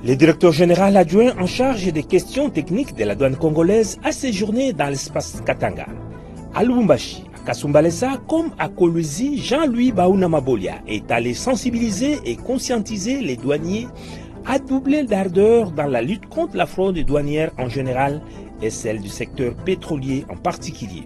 Le directeur général adjoint en charge des questions techniques de la douane congolaise a séjourné dans l'espace Katanga. À Lubumbashi, à Kasumbalesa comme à Kolwezi, Jean-Louis Baouna Mabolia est allé sensibiliser et conscientiser les douaniers à doubler d'ardeur dans la lutte contre la fraude douanière en général et celle du secteur pétrolier en particulier.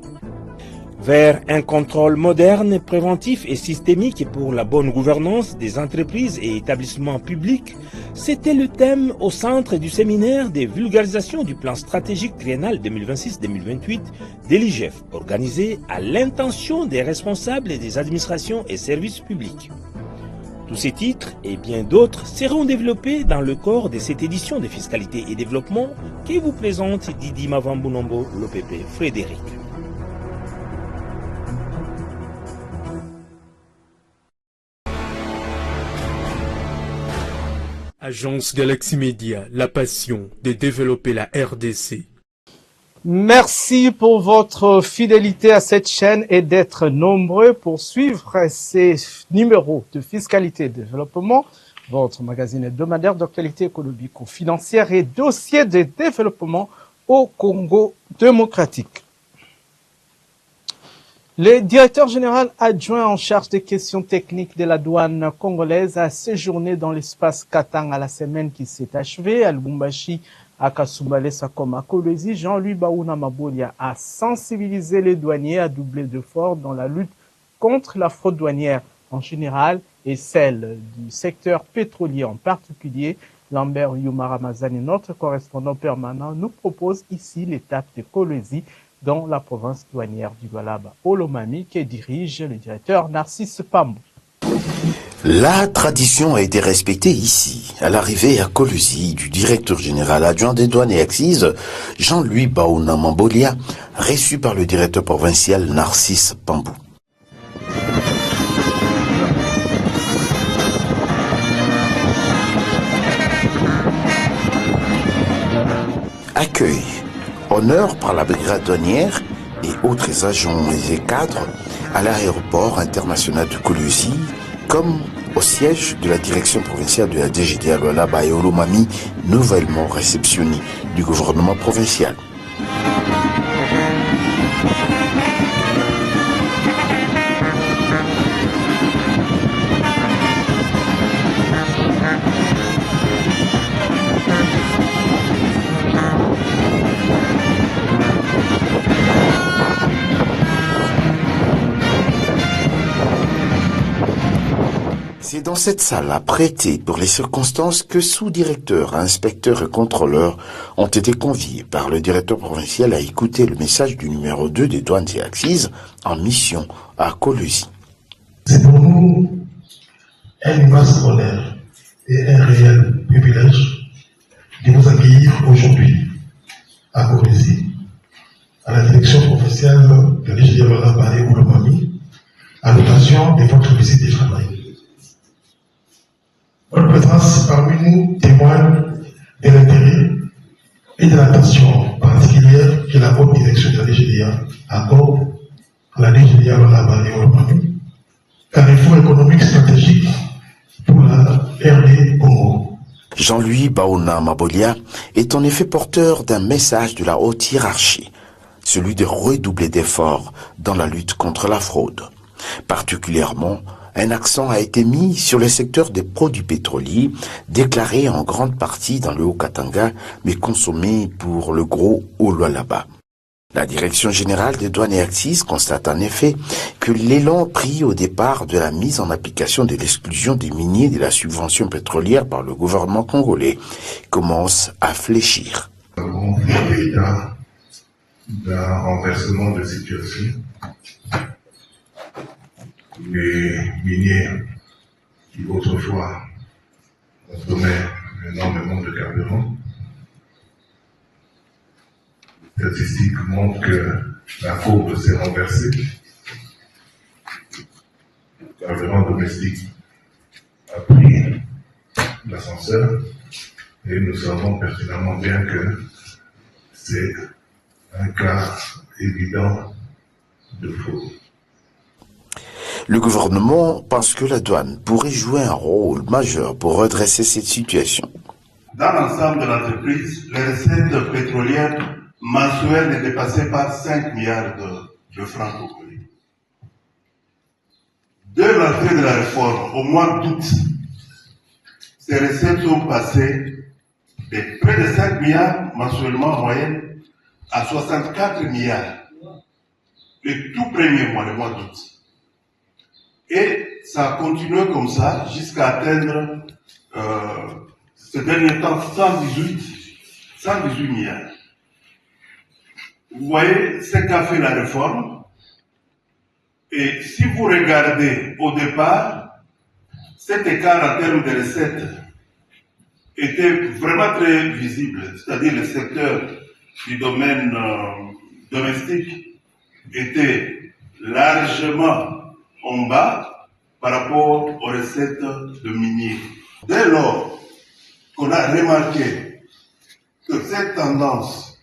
Vers un contrôle moderne, préventif et systémique pour la bonne gouvernance des entreprises et établissements publics, c'était le thème au centre du séminaire de vulgarisation du plan stratégique triennal 2026-2028 de l'IGF, organisé à l'intention des responsables des administrations et services publics. Tous ces titres et bien d'autres seront développés dans le corps de cette édition de Fiscalité et Développement qui vous présente Didi Mavambunombo Lopepe Frédéric. Agence Galaxy Media, la passion de développer la RDC. Merci pour votre fidélité à cette chaîne et d'être nombreux pour suivre ces numéros de Fiscalité et Développement, votre magazine hebdomadaire d'actualité économico-financière et dossier de développement au Congo démocratique. Le directeur général adjoint en charge des questions techniques de la douane congolaise a séjourné dans l'espace Katanga la semaine qui s'est achevée à Lubumbashi, à Kasumbalesa comme à Kolwezi. Jean-Louis Baouna Mabolia a sensibilisé les douaniers à doubler d'efforts dans la lutte contre la fraude douanière en général et celle du secteur pétrolier en particulier. Lambert Yumaramazani, notre correspondant permanent, nous propose ici l'étape de Kolwezi dans la province douanière du Lualaba, Olomami, que dirige le directeur Narcisse Pambou. La tradition a été respectée ici, à l'arrivée à Kolwezi du directeur général adjoint des douanes et accises, Jean-Louis Baouna Mabolia, reçu par le directeur provincial Narcisse Pambou. Accueil, honneur par la brigade douanière et autres agents et cadres à l'aéroport international de Kolwezi, comme au siège de la direction provinciale de la DGDA Lualaba et Olomami, nouvellement réceptionné du gouvernement provincial. C'est dans cette salle apprêtée pour les circonstances que sous-directeurs, inspecteurs et contrôleurs ont été conviés par le directeur provincial à écouter le message du numéro 2 des douanes et accises en mission à Kolwezi. C'est pour nous un immense honneur et un réel privilège de vous accueillir aujourd'hui à Kolwezi, à la direction provinciale de l'IGF Lualaba et Olomami, à l'occasion de votre visite de travail. Votre présence parmi nous témoigne de l'intérêt et de l'attention particulière que la haute direction de la DGDA accorde à la DGDA Lualaba et Olomami, carrefour économique stratégique pour la RD Congo. Jean-Louis Baouna Mabolia est en effet porteur d'un message de la haute hiérarchie, celui de redoubler d'efforts dans la lutte contre la fraude. Particulièrement, un accent a été mis sur le secteur des produits pétroliers, déclarés en grande partie dans le Haut-Katanga, mais consommés pour le gros au Lualaba. La Direction générale des douanes et accises constate en effet que l'élan pris au départ de la mise en application de l'exclusion des miniers de la subvention pétrolière par le gouvernement congolais commence à fléchir. Nous avons fait état d'un renversement de situation. Les miniers qui autrefois consommaient énormément de carburant. Les statistiques montrent que la courbe s'est renversée. Le carburant domestique a pris l'ascenseur et nous savons pertinemment bien que c'est un cas évident de fraude. Le gouvernement pense que la douane pourrait jouer un rôle majeur pour redresser cette situation. dans l'ensemble de l'entreprise, les recettes pétrolières mensuelles ne dépassaient pas 5 milliards de francs congolais. Dès l'entrée de la réforme, au mois d'août, ces recettes sont passées de près de 5 milliards mensuellement en moyenne à 64 milliards le tout premier mois, le mois d'août. Et ça a continué comme ça jusqu'à atteindre ce dernier temps 118 milliards. Vous voyez ce qu'a fait la réforme. Et si vous regardez au départ, cet écart en termes de recettes était vraiment très visible. C'est-à-dire le secteur du domaine domestique était largement en bas par rapport aux recettes de miniers. Dès lors qu'on a remarqué que cette tendance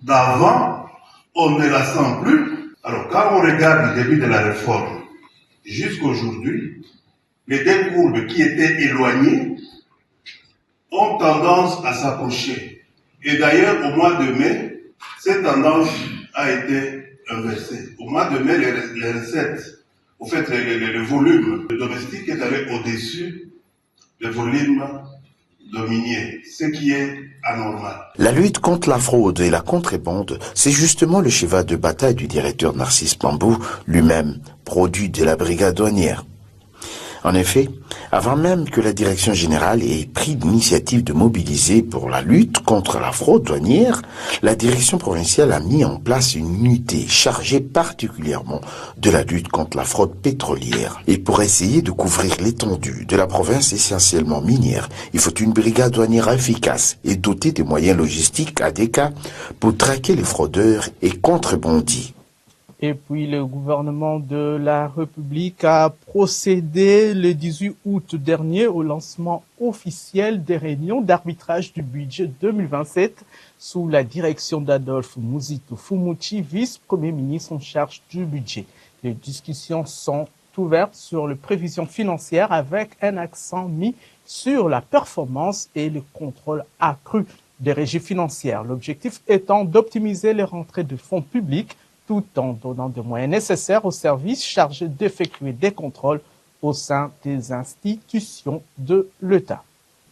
d'avant, on ne la sent plus, alors quand on regarde le début de la réforme jusqu'à aujourd'hui, les deux courbes qui étaient éloignées ont tendance à s'approcher. Et d'ailleurs, au mois de mai, cette tendance a été inversée. Au mois de mai, les recettes, au fait, le volume domestique est allé au-dessus du volume de minier, ce qui est anormal. La lutte contre la fraude et la contrebande, c'est justement le cheval de bataille du directeur Narcisse Pambou, lui-même produit de la brigade douanière. En effet, avant même que la direction générale ait pris l'initiative de mobiliser pour la lutte contre la fraude douanière, la direction provinciale a mis en place une unité chargée particulièrement de la lutte contre la fraude pétrolière. Et pour essayer de couvrir l'étendue de la province essentiellement minière, il faut une brigade douanière efficace et dotée de moyens logistiques adéquats pour traquer les fraudeurs et contrebandiers. Et puis le gouvernement de la République a procédé le 18 août dernier au lancement officiel des réunions d'arbitrage du budget 2027 sous la direction d'Adolphe Muzito Fumuchi, vice-premier ministre en charge du budget. Les discussions sont ouvertes sur les prévisions financières avec un accent mis sur la performance et le contrôle accru des régies financières. L'objectif étant d'optimiser les rentrées de fonds publics tout en donnant des moyens nécessaires aux services chargés d'effectuer des contrôles au sein des institutions de l'État.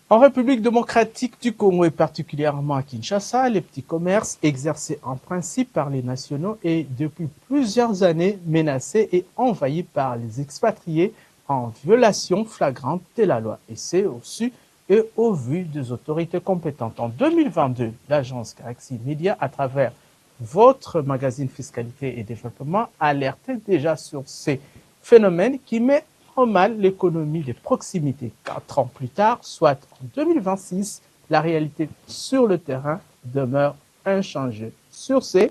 En République démocratique du Congo et particulièrement à Kinshasa, les petits commerces exercés en principe par les nationaux et depuis plusieurs années menacés et envahis par les expatriés en violation flagrante de la loi. Et c'est au su et au vu des autorités compétentes. En 2022, l'agence Galaxy Media, à travers votre magazine Fiscalité et Développement, alertait déjà sur ces phénomènes qui mettent en mal l'économie de proximité. 4 ans plus tard, soit en 2026, la réalité sur le terrain demeure inchangée. Sur ce,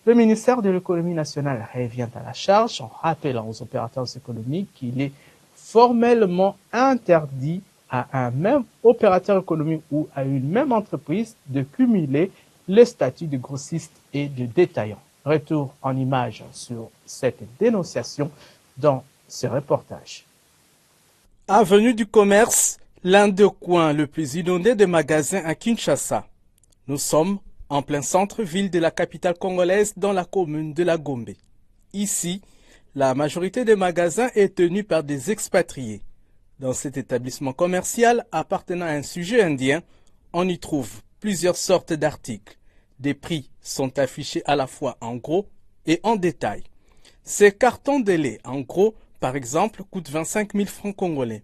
le ministère de l'économie nationale revient à la charge en rappelant aux opérateurs économiques qu'il est formellement interdit à un même opérateur économique ou à une même entreprise de cumuler les statuts de grossiste et de détaillant. Retour en images sur cette dénonciation dans ce reportage. Avenue du Commerce, l'un des coins le plus inondés de magasins à Kinshasa. Nous sommes en plein centre-ville de la capitale congolaise dans la commune de la Gombe. Ici, la majorité des magasins est tenue par des expatriés. Dans cet établissement commercial appartenant à un sujet indien, on y trouve plusieurs sortes d'articles. Des prix sont affichés à la fois en gros et en détail. Ces cartons de lait en gros, par exemple, coûtent 25 000 francs congolais.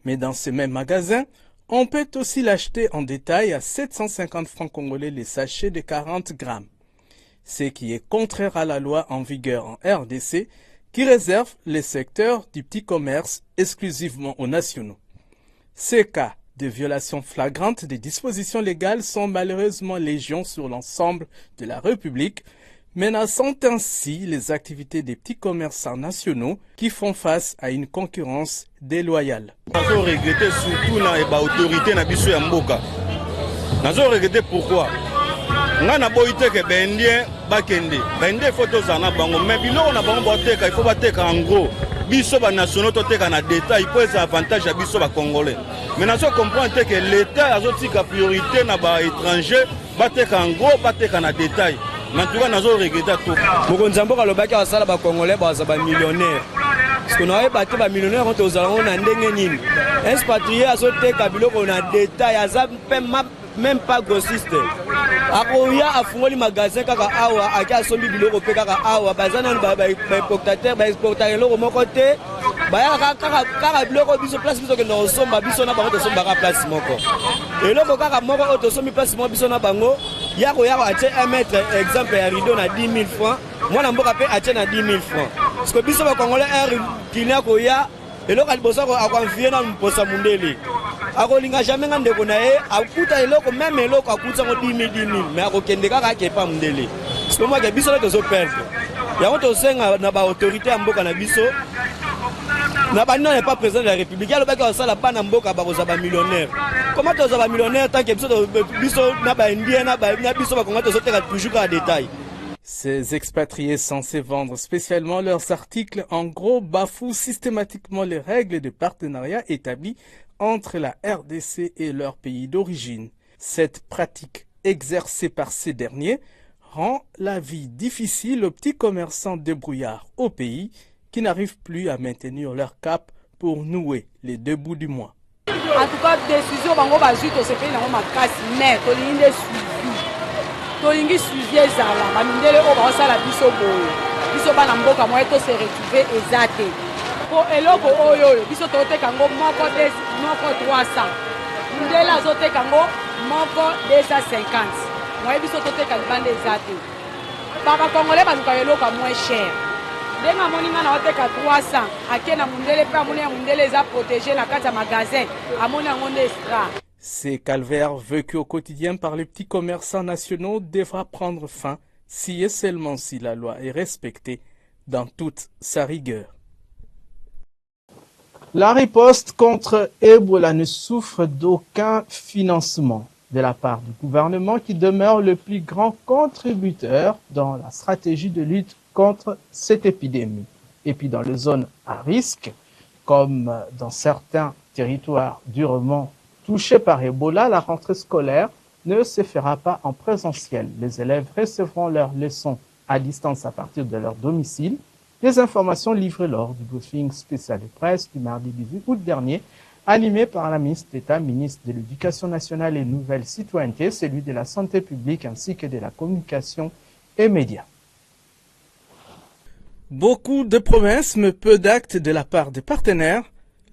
Mais dans ce même magasin, on peut aussi l'acheter en détail à 750 francs congolais les sachets de 40 grammes. Ce qui est contraire à la loi en vigueur en RDC qui réserve les secteurs du petit commerce exclusivement aux nationaux. Ces cas de violations flagrantes des dispositions légales sont malheureusement légion sur l'ensemble de la République, menaçant ainsi les activités des petits commerçants nationaux qui font face à une concurrence déloyale. Nazo regretter surtout na autorité na biso ya mboka. Nazo regretter pourquoi? Nga na boite ke bendien bakende. Bende photos ana bango mais biloko na bango boteka il faut bateka en gros. biso banationaux toteka na détail po eza avantage ya biso bacongolais. Mais nazo comprendre que l'état azotika priorité na baétranger bateka en gros bateka na détail. En tout cas nazo regretta tout. Mokonzi mboka lobaki asala bacongolais baza bamillionnaire. Parce qu'on a battu ba millionnaire quand aux allons na ndenge nini. Expatrié azoteka biloko na détail aza même pas grossiste. Akoya afungoli magasin kaka awa akia sombi biloko pe kaka awa bazana ba importateur ba exportateur loko moko te baya kaka biloko biso place biso ke no somba biso na bango to somba ka place moko. Eloko kaka moko auto sombi place moko biso na bango yako atie 1 mètre exemple ya rideau na 10 000 francs. Mwana mboka pe atie na 10 000 francs. Parce que biso ba congolais Guinée ko ya eloko alibosa ko akonfie na mposa mundele. Akolinga jamais nga ndeko na ye akuta eloko même eloko akuta ngo 10 000 mais akokende kaka kepa mundele. Parce que moi ke biso to zo perdre. Yango to senga na ba autorité ya mboka na biso. Na ba n'est pas président de la République. Ya lobaka osala pa na mboka ba kozaba millionnaire. Comment to zaba millionnaire tant que biso na ba indien na biso ba konga to zo teka toujours à détail. Ces expatriés censés vendre spécialement leurs articles en gros bafouent systématiquement les règles de partenariat établies entre la RDC et leur pays d'origine. Cette pratique exercée par ces derniers rend la vie difficile aux petits commerçants débrouillards au pays qui n'arrivent plus à maintenir leur cap pour nouer les 2 bouts du mois. En tout cas, décision bango bazui to se fait na makasi mais to linde suivi. To lingi suivi ezala bamindele o ba sala biso boyo. Biso bana mboka moye to se retrouver ezate. Po eloko oyo biso to te kango moko 300. Ndela zo te kango moko 250. Moye biso to te kalibande ezate. Baba congolais bazuka eloko moins cher. Denga moninga na oteka 300 akena mundele pe amoni ya mundele za protégé na kata magasin amoni ngonde extra. Ces calvaires vécus au quotidien par les petits commerçants nationaux devra prendre fin si et seulement si la loi est respectée dans toute sa rigueur. La riposte contre Ebola ne souffre d'aucun financement de la part du gouvernement qui demeure le plus grand contributeur dans la stratégie de lutte contre cette épidémie. Et puis dans les zones à risque, comme dans certains territoires durement touchés par Ebola, la rentrée scolaire ne se fera pas en présentiel. Les élèves recevront leurs leçons à distance à partir de leur domicile. Les informations livrées lors du briefing spécial de presse du mardi 18 août dernier, animé par la ministre d'État, ministre de l'Éducation nationale et Nouvelle Citoyenneté, celui de la Santé publique ainsi que de la Communication et Médias. Beaucoup de promesses, mais peu d'actes de la part des partenaires.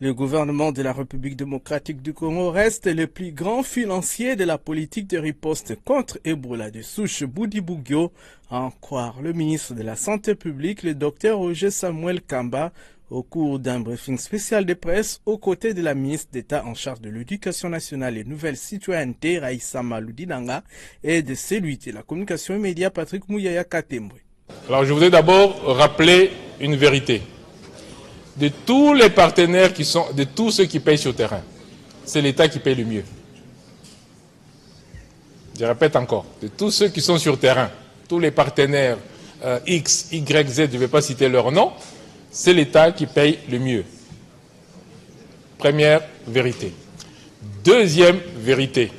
Le gouvernement de la République démocratique du Congo reste le plus grand financier de la politique de riposte contre Ebola de souche Boudi-Bougyo, à en croire le ministre de la Santé publique, le docteur Roger Samuel Kamba, au cours d'un briefing spécial de presse aux côtés de la ministre d'État en charge de l'Éducation nationale et Nouvelle Citoyenneté, Raïssa Maloudinanga, et de celui de la Communication et Médias, Patrick Mouyaya Katembwe. Alors je voudrais d'abord rappeler une vérité. De tous les partenaires qui sont, de tous ceux qui payent sur terrain, c'est l'État qui paye le mieux. Je répète encore, de tous ceux qui sont sur terrain, tous les partenaires X, Y, Z, je ne vais pas citer leur nom, c'est l'État qui paye le mieux. Première vérité. Deuxième vérité,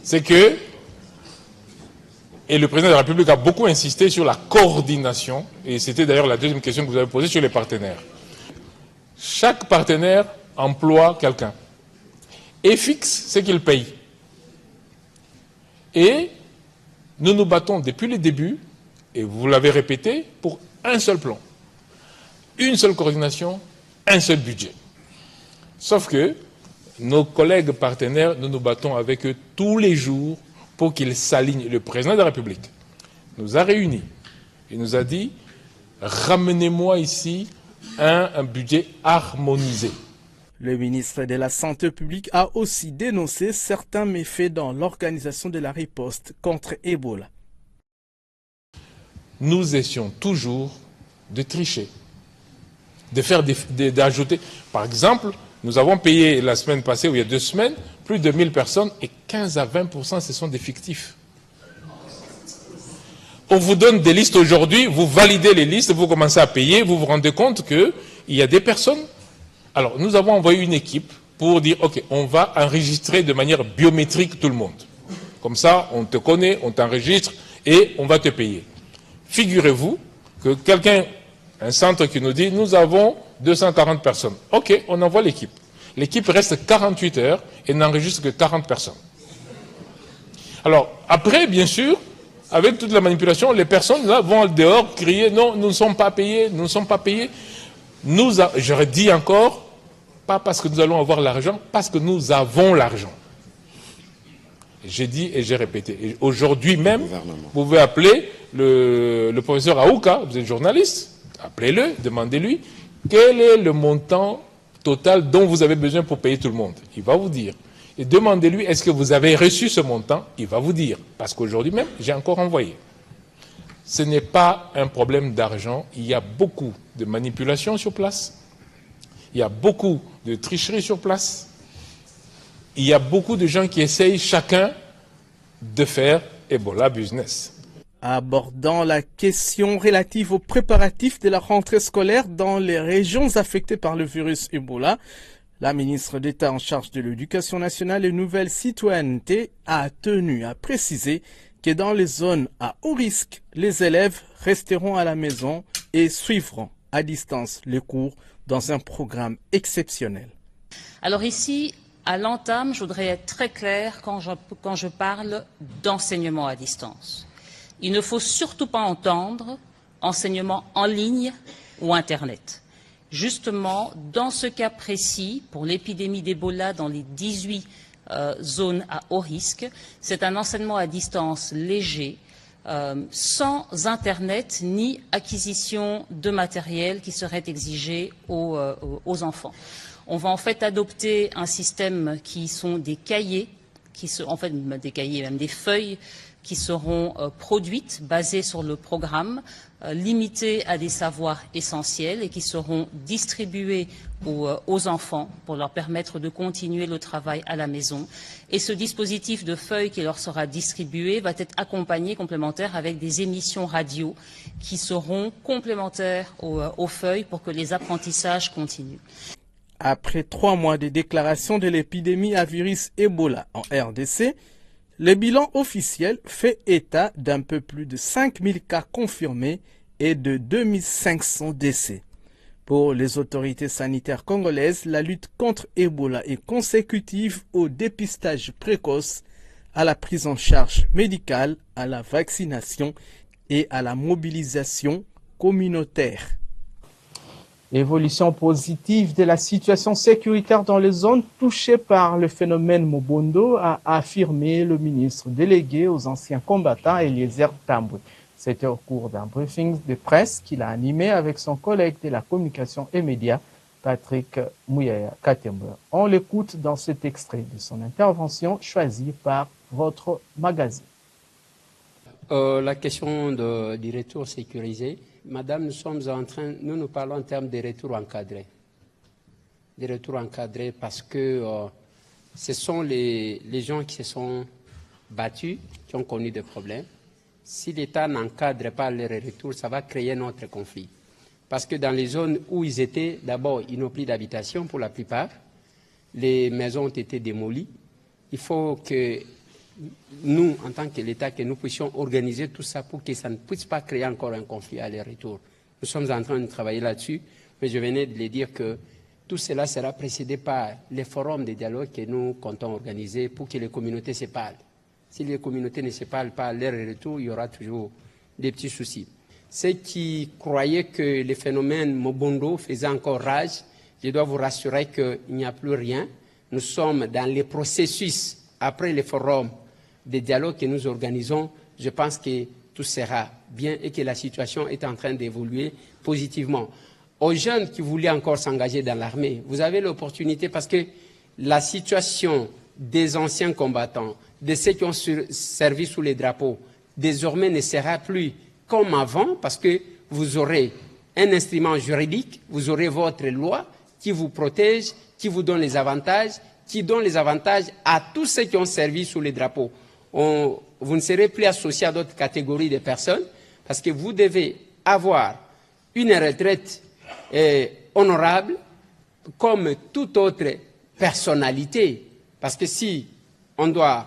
c'est que, et le président de la République a beaucoup insisté sur la coordination, et c'était d'ailleurs la deuxième question que vous avez posée sur les partenaires. Chaque partenaire emploie quelqu'un et fixe ce qu'il paye. Et nous nous battons depuis le début, et vous l'avez répété, pour un seul plan, une seule coordination, un seul budget. Sauf que nos collègues partenaires, nous nous battons avec eux tous les jours pour qu'ils s'alignent. Le président de la République nous a réunis et nous a dit « Ramenez-moi ici un budget harmonisé ». Le ministre de la Santé publique a aussi dénoncé certains méfaits dans l'organisation de la riposte contre Ebola. Nous essayons toujours de tricher, de faire d'ajouter. Par exemple, nous avons payé la semaine passée, ou il y a 2 semaines, plus de 1000 personnes et 15 à 20% ce sont des fictifs. On vous donne des listes aujourd'hui, vous validez les listes, vous commencez à payer, vous vous rendez compte que il y a des personnes. Alors, nous avons envoyé une équipe pour dire, OK, on va enregistrer de manière biométrique tout le monde. Comme ça, on te connaît, on t'enregistre et on va te payer. Figurez-vous que quelqu'un, un centre qui nous dit, nous avons 240 personnes. OK, on envoie l'équipe. L'équipe reste 48 heures et n'enregistre que 40 personnes. Alors, après, bien sûr, avec toute la manipulation, les personnes là vont dehors crier, non, nous ne sommes pas payés, nous ne sommes pas payés. J'aurais dit encore, pas parce que nous allons avoir l'argent, parce que nous avons l'argent. J'ai dit et j'ai répété. Et aujourd'hui même, vous pouvez appeler le professeur Aouka, vous êtes journaliste, appelez-le, demandez-lui quel est le montant total dont vous avez besoin pour payer tout le monde. Il va vous dire. Et demandez-lui, est-ce que vous avez reçu ce montant? Il va vous dire. Parce qu'aujourd'hui même, j'ai encore envoyé. Ce n'est pas un problème d'argent. Il y a beaucoup de manipulation sur place. Il y a beaucoup de tricherie sur place. Il y a beaucoup de gens qui essayent chacun de faire Ebola business. Abordant la question relative aux préparatifs de la rentrée scolaire dans les régions affectées par le virus Ebola, la ministre d'État en charge de l'Éducation nationale et nouvelle citoyenneté a tenu à préciser que dans les zones à haut risque, les élèves resteront à la maison et suivront à distance les cours dans un programme exceptionnel. Alors ici, à l'entame, je voudrais être très claire quand je parle d'enseignement à distance. Il ne faut surtout pas entendre enseignement en ligne ou Internet. Justement, dans ce cas précis, pour l'épidémie d'Ebola dans les 18 zones à haut risque, c'est un enseignement à distance léger, sans Internet ni acquisition de matériel qui serait exigé aux enfants. On va en fait adopter un système qui sont des cahiers, des cahiers, même des feuilles qui seront produites, basées sur le programme, limitées à des savoirs essentiels et qui seront distribués aux enfants pour leur permettre de continuer le travail à la maison. Et ce dispositif de feuilles qui leur sera distribué va être accompagné, complémentaire, avec des émissions radio qui seront complémentaires aux feuilles pour que les apprentissages continuent. Après 3 mois de déclaration de l'épidémie à virus Ebola en RDC, le bilan officiel fait état d'un peu plus de 5000 cas confirmés et de 2500 décès. Pour les autorités sanitaires congolaises, la lutte contre Ebola est consécutive au dépistage précoce, à la prise en charge médicale, à la vaccination et à la mobilisation communautaire. Évolution positive de la situation sécuritaire dans les zones touchées par le phénomène Mobondo, a affirmé le ministre délégué aux anciens combattants Eliezer Tambwe. C'était au cours d'un briefing de presse qu'il a animé avec son collègue de la communication et médias, Patrick Mouyaya Katembe. On l'écoute dans cet extrait de son intervention choisie par votre magazine. La question du retour sécurisé. Madame, nous parlons en termes de retour encadré. Des retours encadrés parce que ce sont les gens qui se sont battus, qui ont connu des problèmes. Si l'État n'encadre pas leur retour, ça va créer un autre conflit. Parce que dans les zones où ils étaient, d'abord, ils n'ont plus d'habitation pour la plupart. Les maisons ont été démolies. Il faut que nous, en tant que l'État, que nous puissions organiser tout ça pour que ça ne puisse pas créer encore un conflit à leur retour. Nous sommes en train de travailler là-dessus, mais je venais de le dire que tout cela sera précédé par les forums de dialogue que nous comptons organiser pour que les communautés se parlent. Si les communautés ne se parlent pas à leur retour, il y aura toujours des petits soucis. Ceux qui croyaient que le phénomène Mobondo faisait encore rage, je dois vous rassurer qu'il n'y a plus rien. Nous sommes dans les processus, après les forums de dialogue que nous organisons. Je pense que tout sera bien et que la situation est en train d'évoluer positivement. Aux jeunes qui voulaient encore s'engager dans l'armée, vous avez l'opportunité parce que la situation des anciens combattants, de ceux qui ont servi sous les drapeaux, désormais ne sera plus comme avant parce que vous aurez un instrument juridique, vous aurez votre loi qui vous protège, qui vous donne les avantages, qui donne les avantages à tous ceux qui ont servi sous les drapeaux. Vous ne serez plus associé à d'autres catégories de personnes parce que vous devez avoir une retraite honorable comme toute autre personnalité. Parce que si on doit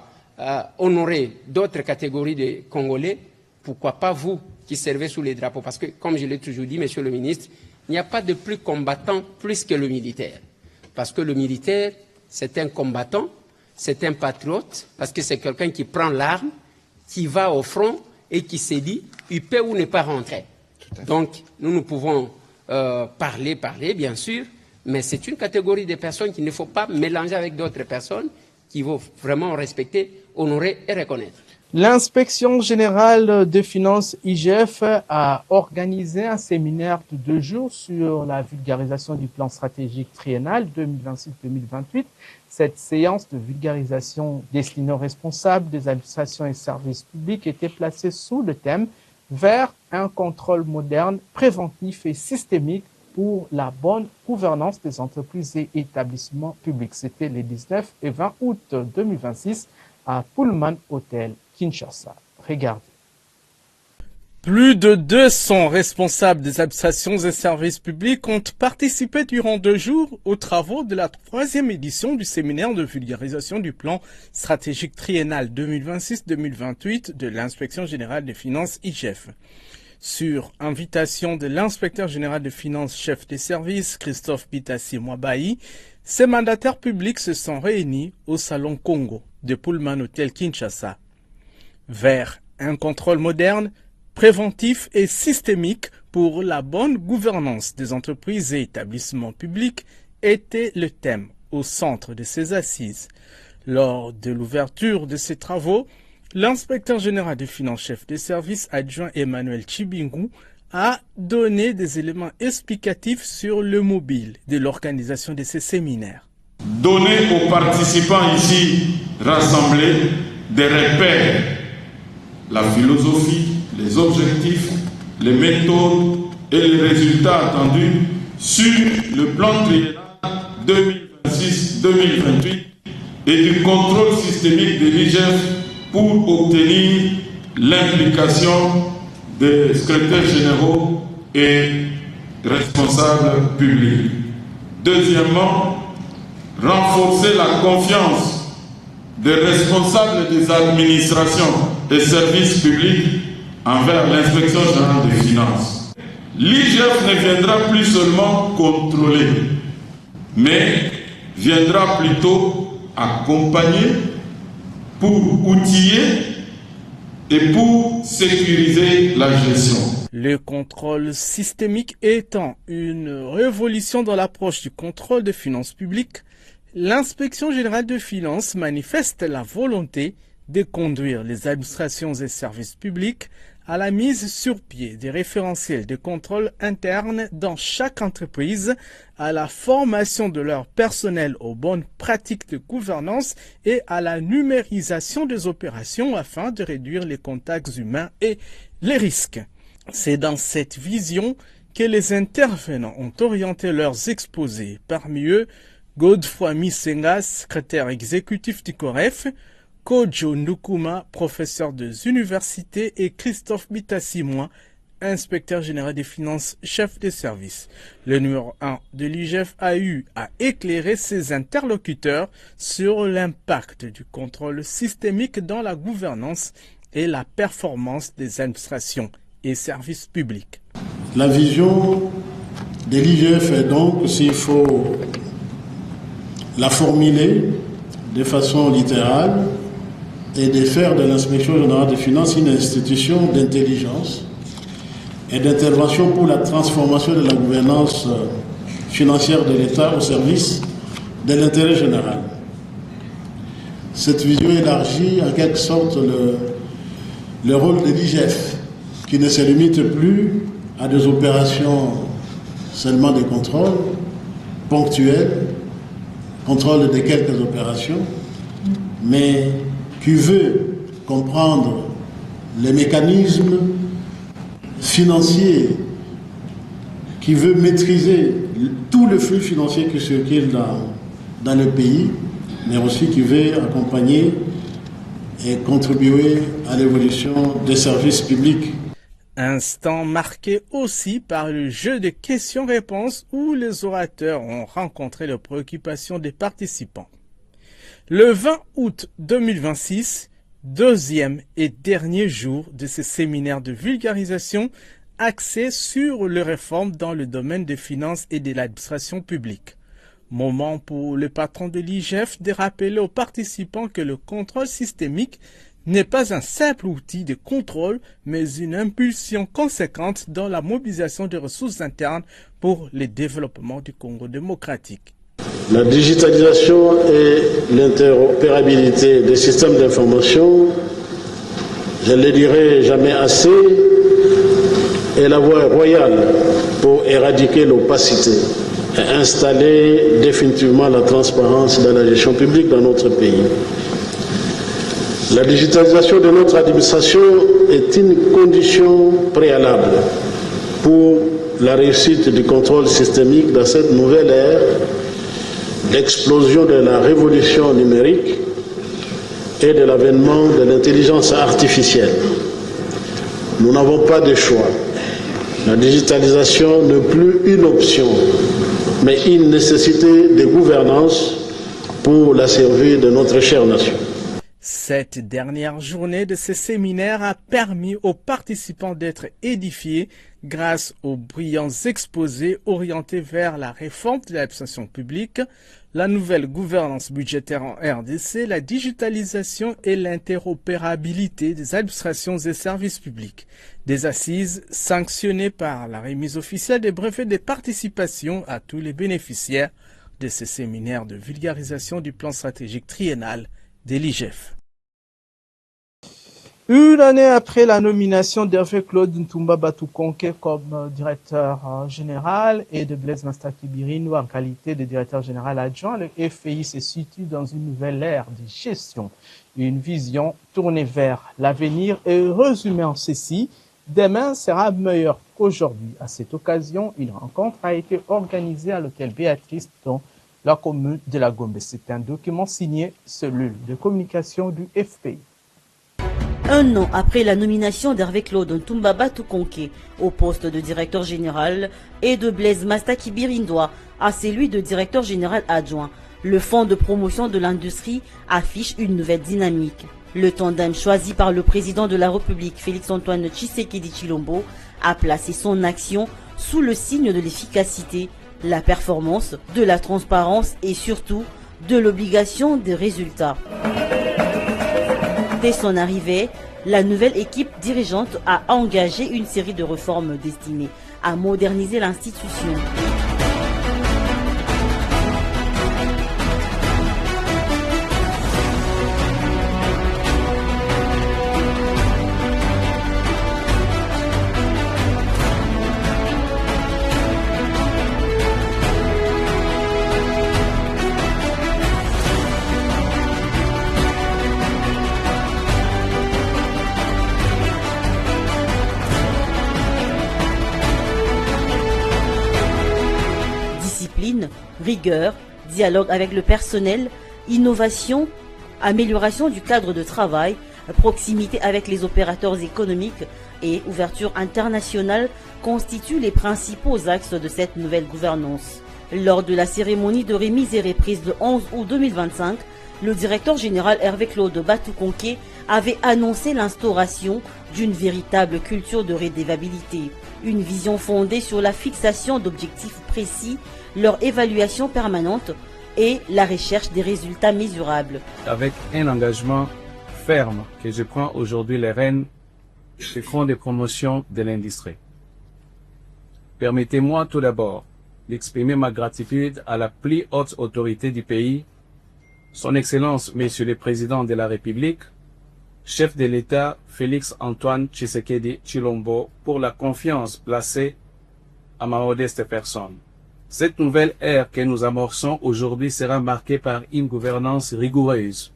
honorer d'autres catégories de Congolais, pourquoi pas vous qui servez sous les drapeaux? Parce que, comme je l'ai toujours dit, monsieur le ministre, il n'y a pas de plus combattant plus que le militaire. Parce que le militaire, c'est un combattant, c'est un patriote, parce que c'est quelqu'un qui prend l'arme, qui va au front et qui se dit, il peut ou ne pas rentrer. Donc, nous pouvons parler, bien sûr, mais c'est une catégorie de personnes qu'il ne faut pas mélanger avec d'autres personnes qu'il faut vraiment respecter, honorer et reconnaître. L'inspection générale des finances IGF a organisé un séminaire de 2 jours sur la vulgarisation du plan stratégique triennal 2026-2028. Cette séance de vulgarisation destinée aux responsables des administrations et services publics était placée sous le thème « Vers un contrôle moderne, préventif et systémique pour la bonne gouvernance des entreprises et établissements publics ». C'était les 19 et 20 août 2026 à Pullman Hotel, Kinshasa. Regardez. Plus de 200 responsables des administrations et services publics ont participé durant 2 jours aux travaux de la 3e édition du séminaire de vulgarisation du plan stratégique triennal 2026-2028 de l'Inspection générale des finances IGF. Sur invitation de l'inspecteur général des finances chef des services, Christophe Bitassi Mwabayi, ces mandataires publics se sont réunis au Salon Congo de Pullman Hotel Kinshasa. Vers un contrôle moderne, préventif et systémique pour la bonne gouvernance des entreprises et établissements publics était le thème au centre de ces assises. Lors de l'ouverture de ces travaux, l'inspecteur général des finances chef des services adjoint Emmanuel Chibingu a donné des éléments explicatifs sur le mobile de l'organisation de ces séminaires. Donner aux participants ici rassemblés des repères, la philosophie, les objectifs, les méthodes et les résultats attendus sur le plan triennal 2026-2028 et du contrôle systémique de l'IGF pour obtenir l'implication des secrétaires généraux et responsables publics. Deuxièmement, renforcer la confiance des responsables des administrations et services publics envers l'inspection générale des finances. L'IGF ne viendra plus seulement contrôler, mais viendra plutôt accompagner pour outiller et pour sécuriser la gestion. Le contrôle systémique étant une révolution dans l'approche du contrôle des finances publiques, l'Inspection générale de finances manifeste la volonté de conduire les administrations et services publics à la mise sur pied des référentiels de contrôle interne dans chaque entreprise, à la formation de leur personnel aux bonnes pratiques de gouvernance et à la numérisation des opérations afin de réduire les contacts humains et les risques. C'est dans cette vision que les intervenants ont orienté leurs exposés. Parmi eux, Godefroy Misenga, secrétaire exécutif du COREF, Kojo Ndukuma, professeur des universités, et Christophe Bitassi, inspecteur général des finances, chef des services. Le numéro 1 de l'IGF a eu à éclairer ses interlocuteurs sur l'impact du contrôle systémique dans la gouvernance et la performance des administrations et services publics. La vision de l'IGF est donc, s'il faut la formuler de façon littérale, et de faire de l'Inspection générale des finances une institution d'intelligence et d'intervention pour la transformation de la gouvernance financière de l'État au service de l'intérêt général. Cette vision élargit en quelque sorte le rôle de l'IGF, qui ne se limite plus à des opérations seulement de contrôle ponctuels, contrôle de quelques opérations, mais qui veut comprendre les mécanismes financiers, qui veut maîtriser tout le flux financier qui circule dans le pays, mais aussi qui veut accompagner et contribuer à l'évolution des services publics. Instant marqué aussi par le jeu de questions-réponses où les orateurs ont rencontré les préoccupations des participants. Le 20 août 2026, deuxième et dernier jour de ce séminaire de vulgarisation axé sur les réformes dans le domaine des finances et de l'administration publique. Moment pour le patron de l'IGF de rappeler aux participants que le contrôle systémique n'est pas un simple outil de contrôle, mais une impulsion conséquente dans la mobilisation des ressources internes pour le développement du Congo démocratique. La digitalisation et l'interopérabilité des systèmes d'information, je ne le dirai jamais assez, est la voie royale pour éradiquer l'opacité et installer définitivement la transparence dans la gestion publique dans notre pays. La digitalisation de notre administration est une condition préalable pour la réussite du contrôle systémique dans cette nouvelle ère d'explosion de la révolution numérique et de l'avènement de l'intelligence artificielle. Nous n'avons pas de choix. La digitalisation n'est plus une option, mais une nécessité de gouvernance pour la survie de notre chère nation. Cette dernière journée de ce séminaire a permis aux participants d'être édifiés grâce aux brillants exposés orientés vers la réforme de l'administration publique, la nouvelle gouvernance budgétaire en RDC, la digitalisation et l'interopérabilité des administrations et services publics. Des assises sanctionnées par la remise officielle des brevets de participation à tous les bénéficiaires de ce séminaire de vulgarisation du plan stratégique triennal de l'IGF. Une année après la nomination d'Hervé Claude Ntumba Batukonke comme directeur général et de Blaise Mastaki Birindwa en qualité de directeur général adjoint, le FPI se situe dans une nouvelle ère de gestion. Une vision tournée vers l'avenir et résumée en ceci: demain sera meilleur qu'aujourd'hui. À cette occasion, une rencontre a été organisée à l'hôtel Béatrice dans la commune de la Gombe. C'est un document signé cellule de communication du FPI. Un an après la nomination d'Hervé Claude Ntumba Batukonke au poste de directeur général et de Blaise Mastaki Birindwa à celui de directeur général adjoint, le Fonds de promotion de l'industrie affiche une nouvelle dynamique. Le tandem choisi par le président de la République, Félix-Antoine Tshisekedi Tshilombo, a placé son action sous le signe de l'efficacité, la performance, de la transparence et surtout de l'obligation des résultats. Dès son arrivée, la nouvelle équipe dirigeante a engagé une série de réformes destinées à moderniser l'institution. Rigueur, dialogue avec le personnel, innovation, amélioration du cadre de travail, proximité avec les opérateurs économiques et ouverture internationale constituent les principaux axes de cette nouvelle gouvernance. Lors de la cérémonie de remise et reprise le 11 août 2025, le directeur général Hervé Claude Batukonke avait annoncé l'instauration d'une véritable culture de redevabilité, une vision fondée sur la fixation d'objectifs précis, leur évaluation permanente et la recherche des résultats mesurables. Avec un engagement ferme que je prends aujourd'hui les rênes du Fonds de promotion de l'industrie. Permettez-moi tout d'abord d'exprimer ma gratitude à la plus haute autorité du pays, Son Excellence Monsieur le Président de la République, chef de l'État Félix-Antoine Tshisekedi Tshilombo, pour la confiance placée à ma modeste personne. Cette nouvelle ère que nous amorçons aujourd'hui sera marquée par une gouvernance rigoureuse,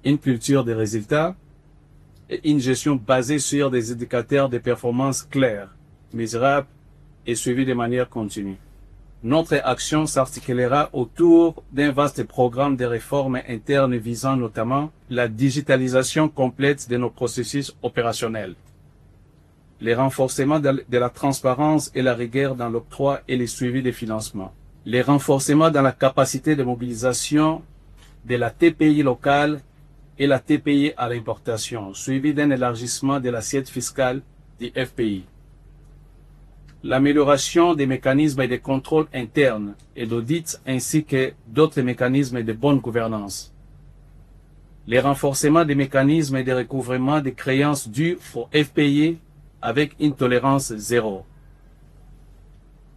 une culture des résultats et une gestion basée sur des indicateurs de performance clairs, mesurables et suivis de manière continue. Notre action s'articulera autour d'un vaste programme de réformes internes visant notamment la digitalisation complète de nos processus opérationnels, les renforcements de la transparence et la rigueur dans l'octroi et le suivi des financements, les renforcements dans la capacité de mobilisation de la TPI locale et la TPI à l'importation, suivi d'un élargissement de l'assiette fiscale du FPI, l'amélioration des mécanismes de contrôle interne et d'audit ainsi que d'autres mécanismes de bonne gouvernance, les renforcements des mécanismes de recouvrement des créances dues au FPI avec une tolérance zéro,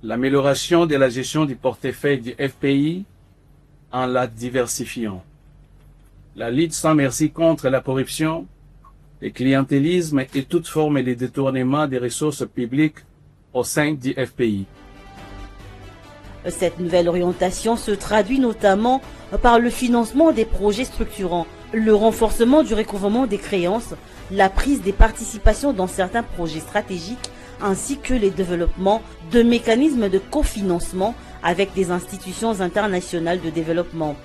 l'amélioration de la gestion du portefeuille du FPI en la diversifiant, la lutte sans merci contre la corruption, le clientélisme et toute forme de détournement des ressources publiques au sein du FPI. Cette nouvelle orientation se traduit notamment par le financement des projets structurants, le renforcement du recouvrement des créances, la prise des participations dans certains projets stratégiques, ainsi que le développement de mécanismes de cofinancement avec des institutions internationales de développement.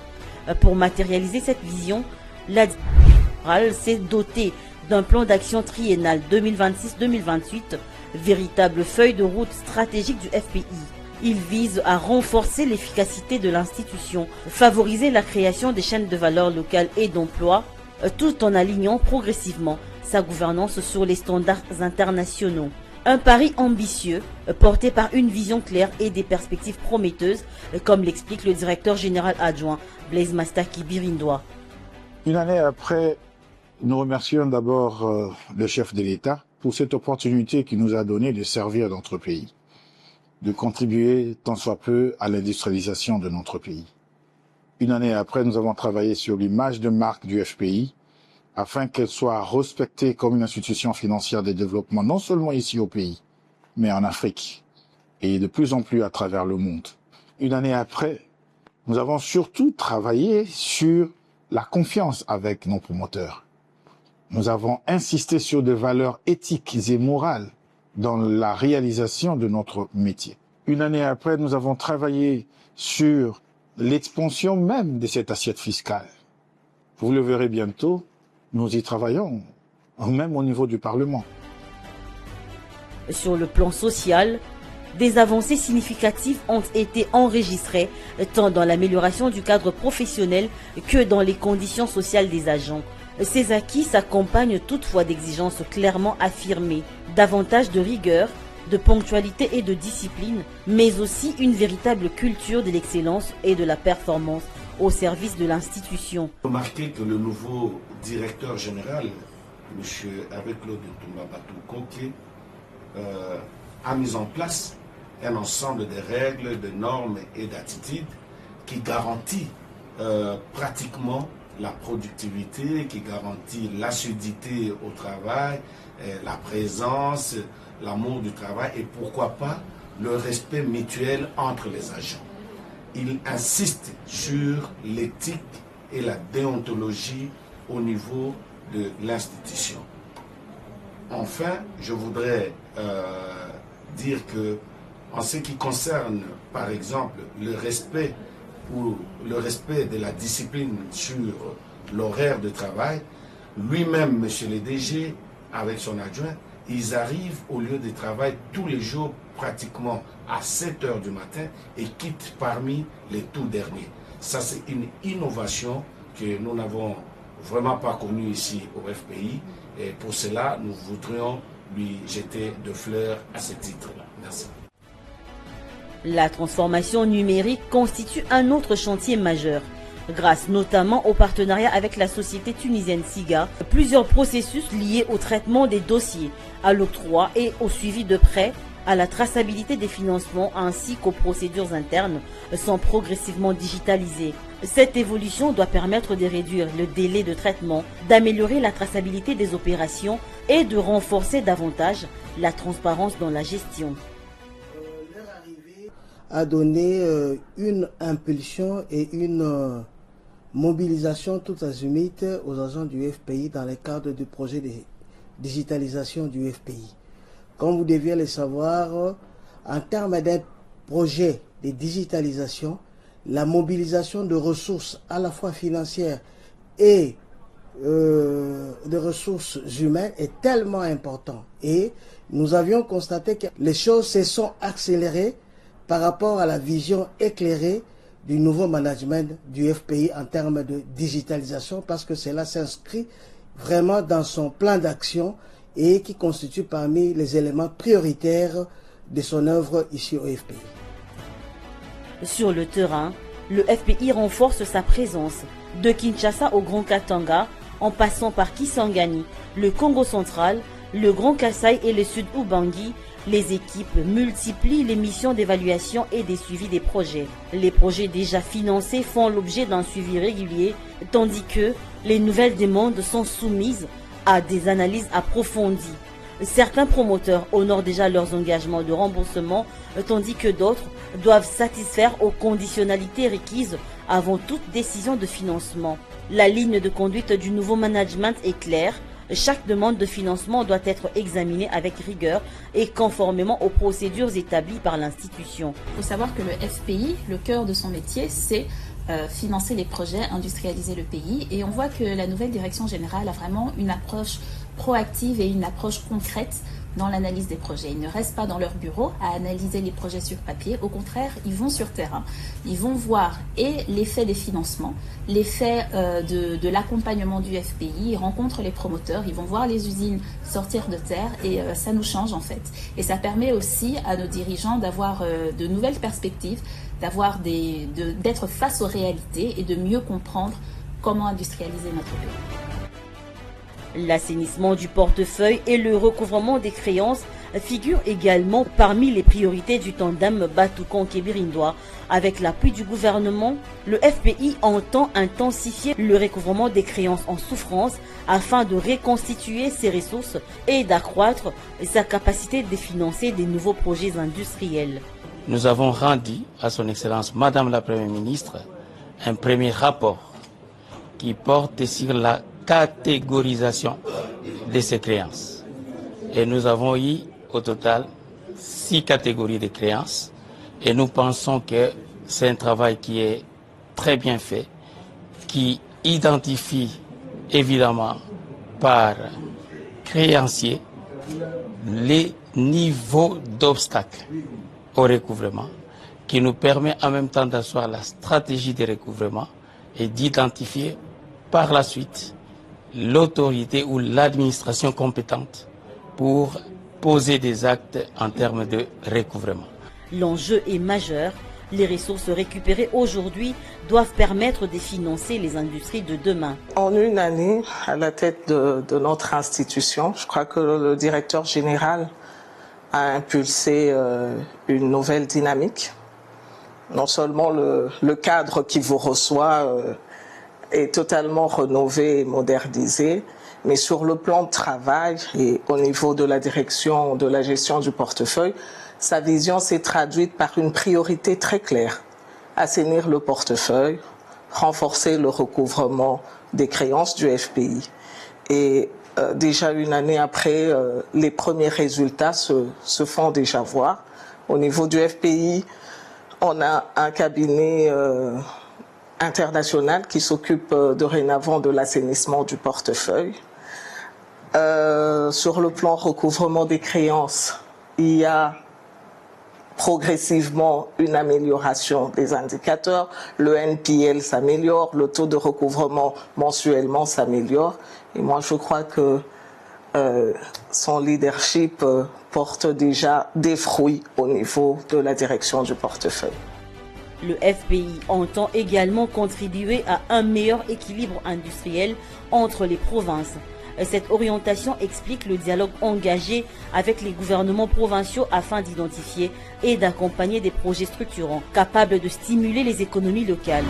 Pour matérialiser cette vision, la direction s'est dotée d'un plan d'action triennal 2026-2028, véritable feuille de route stratégique du FPI. Il vise à renforcer l'efficacité de l'institution, favoriser la création des chaînes de valeur locales et d'emploi, tout en alignant progressivement sa gouvernance sur les standards internationaux. Un pari ambitieux, porté par une vision claire et des perspectives prometteuses, comme l'explique le directeur général adjoint Blaise Mastaki Birindois. Une année après, nous remercions d'abord le chef de l'État pour cette opportunité qu'il nous a donnée de servir notre pays, de contribuer tant soit peu à l'industrialisation de notre pays. Une année après, nous avons travaillé sur l'image de marque du FPI afin qu'elle soit respectée comme une institution financière de développement, non seulement ici au pays, mais en Afrique et de plus en plus à travers le monde. Une année après, nous avons surtout travaillé sur la confiance avec nos promoteurs. Nous avons insisté sur des valeurs éthiques et morales dans la réalisation de notre métier. Une année après, nous avons travaillé sur l'expansion même de cette assiette fiscale. Vous le verrez bientôt, nous y travaillons, même au niveau du Parlement. Sur le plan social, des avancées significatives ont été enregistrées tant dans l'amélioration du cadre professionnel que dans les conditions sociales des agents. Ces acquis s'accompagnent toutefois d'exigences clairement affirmées, davantage de rigueur, de ponctualité et de discipline, mais aussi une véritable culture de l'excellence et de la performance au service de l'institution. Remarquez que le nouveau directeur général, M. Hervé-Claude Ntumba-Batu-Contier, a mis en place un ensemble de règles, de normes et d'attitudes qui garantit pratiquement la productivité, qui garantit l'assiduité au travail, la présence, l'amour du travail et pourquoi pas le respect mutuel entre les agents. Il insiste sur l'éthique et la déontologie au niveau de l'institution. Enfin, je voudrais dire que en ce qui concerne, par exemple, le respect de la discipline sur l'horaire de travail, lui-même, monsieur le DG, avec son adjoint, ils arrivent au lieu de travail tous les jours pratiquement à 7 heures du matin et quittent parmi les tout derniers. Ça, c'est une innovation que nous n'avons vraiment pas connue ici au FPI et pour cela, nous voudrions lui jeter de fleurs à ce titre-là. Merci. La transformation numérique constitue un autre chantier majeur. Grâce notamment au partenariat avec la société tunisienne SIGA, plusieurs processus liés au traitement des dossiers, à l'octroi et au suivi de prêts, à la traçabilité des financements ainsi qu'aux procédures internes sont progressivement digitalisées. Cette évolution doit permettre de réduire le délai de traitement, d'améliorer la traçabilité des opérations et de renforcer davantage la transparence dans la gestion. A donné une impulsion et une mobilisation tout azimut aux agents du FPI dans le cadre du projet de digitalisation du FPI. Comme vous deviez le savoir, en termes d'un projet de digitalisation, la mobilisation de ressources à la fois financières et des ressources humaines est tellement important. Et nous avions constaté que les choses se sont accélérées par rapport à la vision éclairée du nouveau management du FPI en termes de digitalisation, parce que cela s'inscrit vraiment dans son plan d'action et qui constitue parmi les éléments prioritaires de son œuvre ici au FPI. Sur le terrain, le FPI renforce sa présence de Kinshasa au Grand Katanga, en passant par Kisangani, le Congo central, le Grand Kasaï et le Sud Ubangi. Les équipes multiplient les missions d'évaluation et des suivis des projets. Les projets déjà financés font l'objet d'un suivi régulier, tandis que les nouvelles demandes sont soumises à des analyses approfondies. Certains promoteurs honorent déjà leurs engagements de remboursement, tandis que d'autres doivent satisfaire aux conditionnalités requises avant toute décision de financement. La ligne de conduite du nouveau management est claire. Chaque demande de financement doit être examinée avec rigueur et conformément aux procédures établies par l'institution. Il faut savoir que le FPI, le cœur de son métier, c'est financer les projets, industrialiser le pays. Et on voit que la nouvelle direction générale a vraiment une approche proactive et une approche concrète dans l'analyse des projets. Ils ne restent pas dans leur bureau à analyser les projets sur papier. Au contraire, ils vont sur terrain. Ils vont voir et l'effet des financements, l'effet de l'accompagnement du FPI. Ils rencontrent les promoteurs, ils vont voir les usines sortir de terre et ça nous change en fait. Et ça permet aussi à nos dirigeants d'avoir de nouvelles perspectives, d'être face aux réalités et de mieux comprendre comment industrialiser notre pays. L'assainissement du portefeuille et le recouvrement des créances figurent également parmi les priorités du tandem Batukon-Kebirindois. Avec l'appui du gouvernement, le FPI entend intensifier le recouvrement des créances en souffrance afin de reconstituer ses ressources et d'accroître sa capacité de financer des nouveaux projets industriels. Nous avons rendu à son Excellence Madame la Première ministre un premier rapport qui porte sur la catégorisation de ces créances. Et nous avons eu au total 6 catégories de créances et nous pensons que c'est un travail qui est très bien fait, qui identifie évidemment par créancier les niveaux d'obstacles au recouvrement, qui nous permet en même temps d'asseoir la stratégie de recouvrement et d'identifier par la suite l'autorité ou l'administration compétente pour poser des actes en termes de recouvrement. L'enjeu est majeur. Les ressources récupérées aujourd'hui doivent permettre de financer les industries de demain. En une année, à la tête de notre institution, je crois que le directeur général a impulsé une nouvelle dynamique. Non seulement le cadre qui vous reçoit est totalement rénové et modernisé, mais sur le plan de travail et au niveau de la direction de la gestion du portefeuille, sa vision s'est traduite par une priorité très claire: assainir le portefeuille, renforcer le recouvrement des créances du FPI. Et déjà une année après, les premiers résultats se font déjà voir. Au niveau du FPI, on a un cabinet international qui s'occupe dorénavant de l'assainissement du portefeuille. Sur le plan recouvrement des créances, il y a progressivement une amélioration des indicateurs. Le NPL s'améliore, le taux de recouvrement mensuellement s'améliore. Et moi, je crois que son leadership porte déjà des fruits au niveau de la direction du portefeuille. Le FPI entend également contribuer à un meilleur équilibre industriel entre les provinces. Cette orientation explique le dialogue engagé avec les gouvernements provinciaux afin d'identifier et d'accompagner des projets structurants capables de stimuler les économies locales.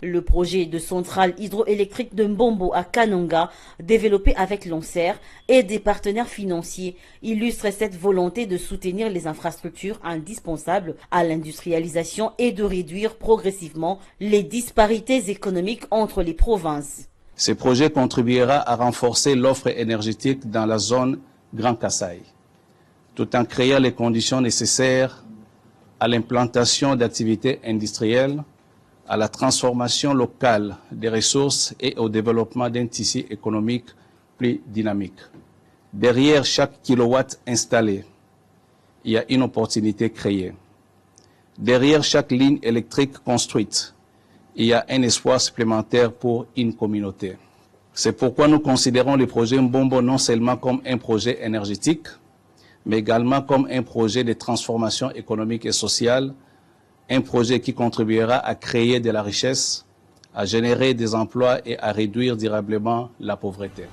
Le projet de centrale hydroélectrique de Mbombo à Kananga, développé avec l'ONCER et des partenaires financiers, illustre cette volonté de soutenir les infrastructures indispensables à l'industrialisation et de réduire progressivement les disparités économiques entre les provinces. Ce projet contribuera à renforcer l'offre énergétique dans la zone Grand Kasaï, tout en créant les conditions nécessaires à l'implantation d'activités industrielles, à la transformation locale des ressources et au développement d'un tissu économique plus dynamique. Derrière chaque kilowatt installé, il y a une opportunité créée. Derrière chaque ligne électrique construite, il y a un espoir supplémentaire pour une communauté. C'est pourquoi nous considérons le projet Mbombo non seulement comme un projet énergétique, mais également comme un projet de transformation économique et sociale, un projet qui contribuera à créer de la richesse, à générer des emplois et à réduire durablement la pauvreté.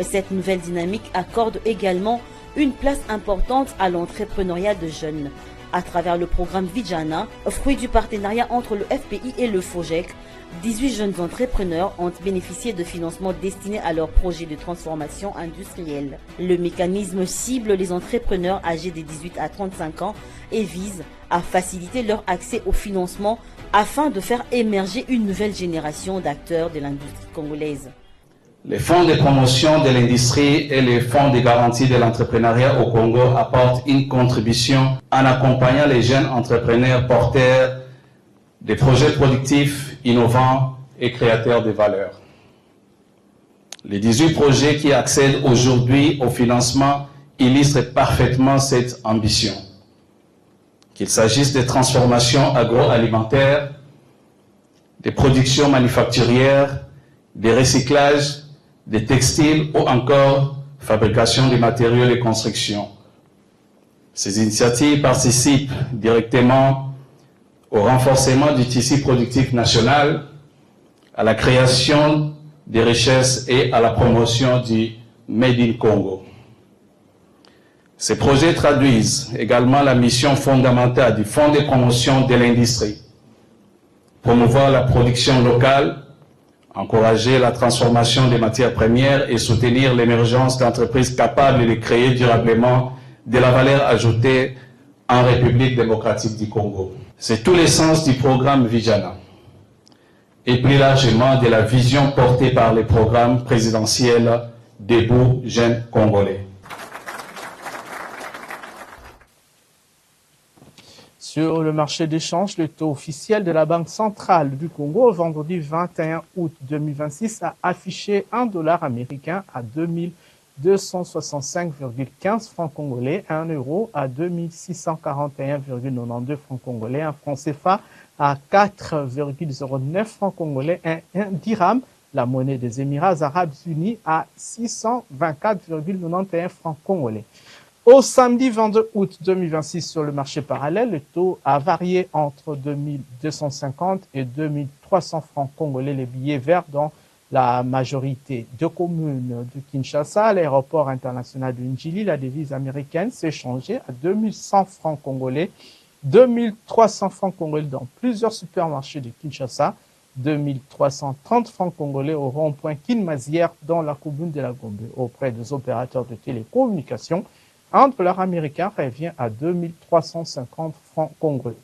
Cette nouvelle dynamique accorde également une place importante à l'entrepreneuriat de jeunes. À travers le programme Vijana, fruit du partenariat entre le FPI et le FOGEC, 18 jeunes entrepreneurs ont bénéficié de financements destinés à leurs projets de transformation industrielle. Le mécanisme cible les entrepreneurs âgés de 18 à 35 ans et vise à faciliter leur accès au financement afin de faire émerger une nouvelle génération d'acteurs de l'industrie congolaise. Les fonds de promotion de l'industrie et les fonds de garantie de l'entrepreneuriat au Congo apportent une contribution en accompagnant les jeunes entrepreneurs porteurs des projets productifs, innovants et créateurs de valeur. Les 18 projets qui accèdent aujourd'hui au financement illustrent parfaitement cette ambition. Qu'il s'agisse des transformations agroalimentaires, des productions manufacturières, des recyclages, des textiles ou encore fabrication des matériaux de construction. Ces initiatives participent directement au renforcement du tissu productif national, à la création des richesses et à la promotion du Made in Congo. Ces projets traduisent également la mission fondamentale du Fonds de promotion de l'industrie, promouvoir la production locale, encourager la transformation des matières premières et soutenir l'émergence d'entreprises capables de créer durablement de la valeur ajoutée en République démocratique du Congo. C'est tout l'essence du programme Vijana et plus largement de la vision portée par les programmes présidentiels Debout Jeunes Congolais. Sur le marché d'échange, le taux officiel de la Banque centrale du Congo, vendredi 21 août 2026, a affiché $1 américain à 2265,15 francs congolais, 1 euro à 2641,92 francs congolais, un franc CFA à 4,09 francs congolais, un dirham, la monnaie des Émirats arabes unis, à 624,91 francs congolais. Au samedi 22 août 2026, sur le marché parallèle, le taux a varié entre 2250 et 2300 francs congolais les billets verts dans la majorité de communes de Kinshasa. À l'aéroport international de Njili, la devise américaine s'est changée à 2100 francs congolais, 2300 francs congolais dans plusieurs supermarchés de Kinshasa, 2330 francs congolais au rond-point Kinmazière dans la commune de la Gombe. Auprès des opérateurs de télécommunications, $1 américain revient à 2350 francs congolais.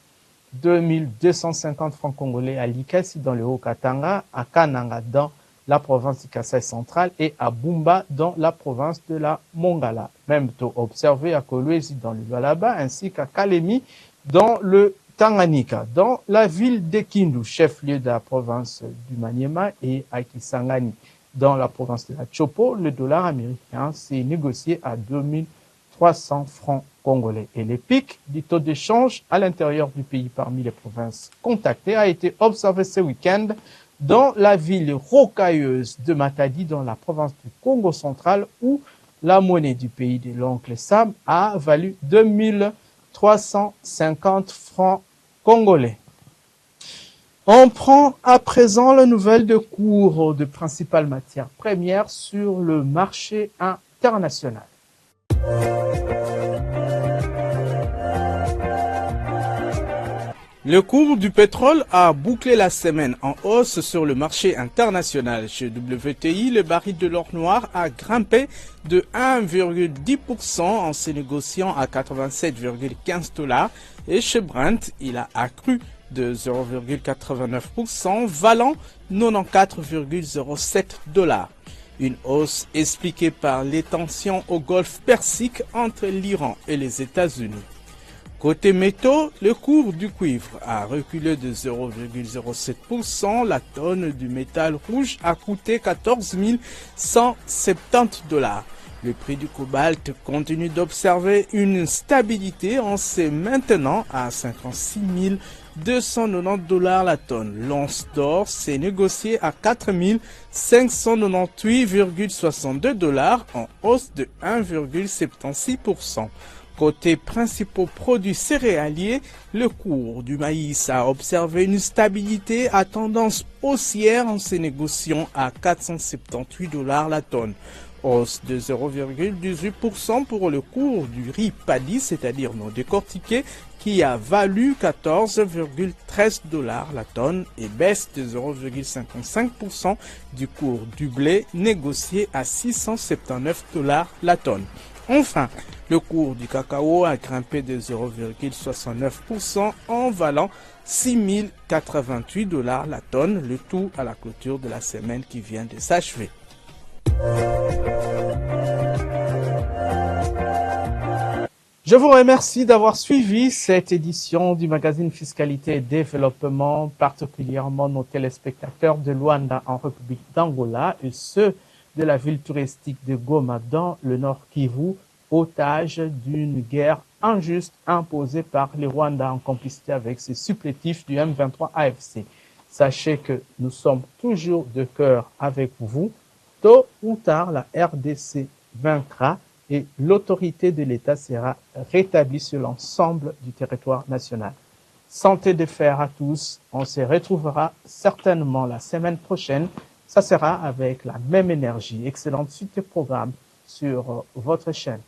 2250 francs congolais à Likasi dans le Haut-Katanga, à Kananga dans la province du Kasaï central et à Bumba dans la province de la Mongala. Même taux observé à Kolwezi dans le Lualaba ainsi qu'à Kalemi dans le Tanganyika. Dans la ville de Kindu, chef-lieu de la province du Maniema, et à Kisangani dans la province de la Chopo, le dollar américain s'est négocié à 2300 francs congolais. Et les pics du taux d'échange à l'intérieur du pays parmi les provinces contactées a été observé ce week-end dans la ville rocailleuse de Matadi dans la province du Congo central où la monnaie du pays de l'oncle Sam a valu 2350 francs congolais. On prend à présent la nouvelle de cours de principales matières premières sur le marché international. Le cours du pétrole a bouclé la semaine en hausse sur le marché international. Chez WTI, le baril de l'or noir a grimpé de 1,10% en se négociant à 87,15 $. Et chez Brent, il a accru de 0,89%, valant 94,07 $. Une hausse expliquée par les tensions au golfe Persique entre l'Iran et les États-Unis. Côté métaux, le cours du cuivre a reculé de 0,07%. La tonne du métal rouge a coûté 14 170 $. Le prix du cobalt continue d'observer une stabilité en se maintenant à 56 290 $ la tonne. L'once d'or s'est négociée à 4 598,62 $, en hausse de 1,76%. Côté principaux produits céréaliers, le cours du maïs a observé une stabilité à tendance haussière en se négociant à 478 $ la tonne. Hausse de 0,18% pour le cours du riz paddy, c'est-à-dire non décortiqué, qui a valu 14,13 $ la tonne et baisse de 0,55% du cours du blé négocié à 679 $ la tonne. Enfin, le cours du cacao a grimpé de 0,69% en valant 6 088 $ la tonne, le tout à la clôture de la semaine qui vient de s'achever. Je vous remercie d'avoir suivi cette édition du magazine Fiscalité et Développement, particulièrement nos téléspectateurs de Luanda en République d'Angola et ceux de la ville touristique de Goma dans le Nord Kivu, otages d'une guerre injuste imposée par les Rwandais en complicité avec ses supplétifs du M23 AFC. Sachez que nous sommes toujours de cœur avec vous. Tôt ou tard, la RDC vaincra et l'autorité de l'État sera rétablie sur l'ensemble du territoire national. Santé de fer à tous. On se retrouvera certainement la semaine prochaine. Ça sera avec la même énergie. Excellente suite de programme sur votre chaîne.